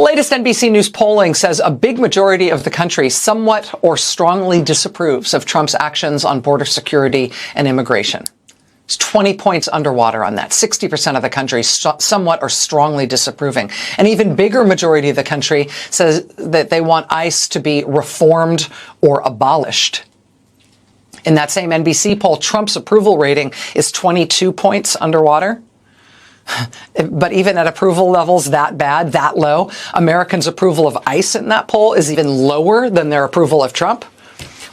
latest NBC News polling says a big majority of the country somewhat or strongly disapproves of Trump's actions on border security and immigration. It's 20 points underwater on that. 60% of the country somewhat or strongly disapproving. An even bigger majority of the country says that they want ICE to be reformed or abolished. In that same NBC poll, Trump's approval rating is 22 points underwater. But even at approval levels that bad, that low, Americans' approval of ICE in that poll is even lower than their approval of Trump,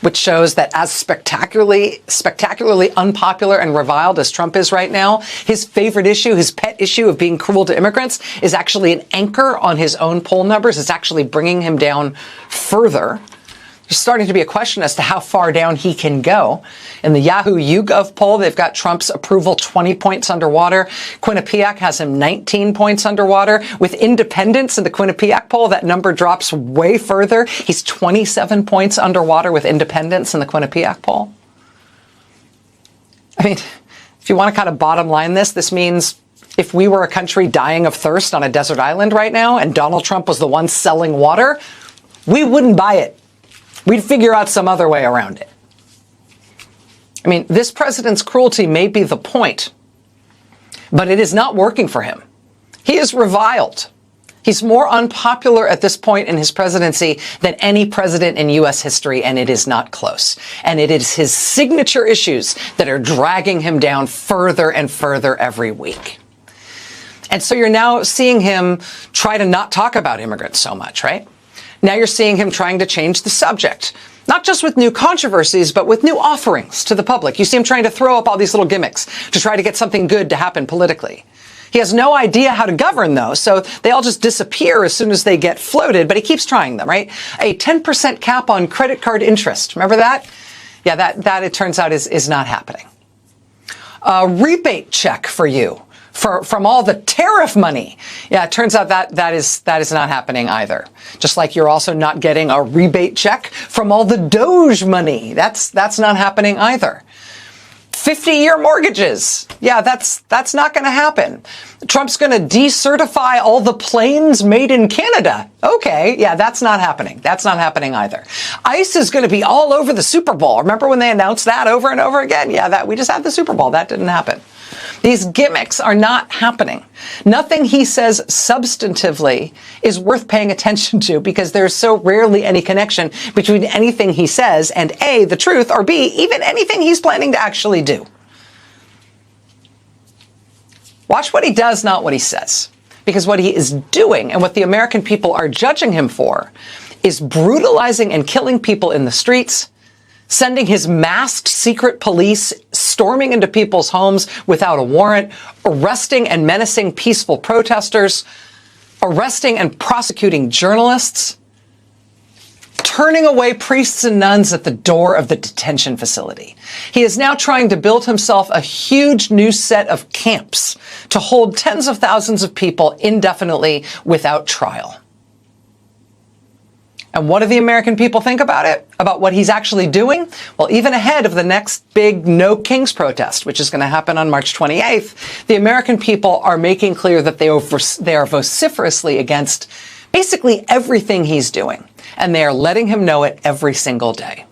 which shows that as spectacularly unpopular and reviled as Trump is right now, his favorite issue, his pet issue of being cruel to immigrants is actually an anchor on his own poll numbers. It's actually bringing him down further. There's starting to be a question as to how far down he can go. In the Yahoo YouGov poll, they've got Trump's approval 20 points underwater. Quinnipiac has him 19 points underwater. With independents in the Quinnipiac poll, that number drops way further. He's 27 points underwater with independents in the Quinnipiac poll. I mean, if you want to kind of bottom line this means if we were a country dying of thirst on a desert island right now and Donald Trump was the one selling water, we wouldn't buy it. We'd figure out some other way around it. I mean, this president's cruelty may be the point, but it is not working for him. He is reviled. He's more unpopular at this point in his presidency than any president in U.S. history, and it is not close. And it is his signature issues that are dragging him down further and further every week. And so you're now seeing him try to not talk about immigrants so much, right? Now you're seeing him trying to change the subject, not just with new controversies, but with new offerings to the public. You see him trying to throw up all these little gimmicks to try to get something good to happen politically. He has no idea how to govern, though, so they all just disappear as soon as they get floated, but he keeps trying them, right? A 10% cap on credit card interest. Remember that? Yeah, that it turns out is not happening. A rebate check for you. From all the tariff money. Yeah, it turns out that is not happening either. Just like you're also not getting a rebate check from all the Doge money. That's not happening either. 50-year mortgages. Yeah, that's not going to happen. Trump's going to decertify all the planes made in Canada. Okay, yeah, that's not happening. That's not happening either. ICE is going to be all over the Super Bowl. Remember when they announced that over and over again? Yeah, we just had the Super Bowl. That didn't happen. These gimmicks are not happening. Nothing he says substantively is worth paying attention to because there's so rarely any connection between anything he says and A, the truth, or B, even anything he's planning to actually do. Watch what he does, not what he says. Because what he is doing and what the American people are judging him for is brutalizing and killing people in the streets, sending his masked secret police storming into people's homes without a warrant, arresting and menacing peaceful protesters, arresting and prosecuting journalists, turning away priests and nuns at the door of the detention facility. He is now trying to build himself a huge new set of camps to hold tens of thousands of people indefinitely without trial. And what do the American people think about it? About what he's actually doing? Well, even ahead of the next big No Kings protest, which is going to happen on March 28th, the American people are making clear that they are vociferously against basically everything he's doing. And they are letting him know it every single day.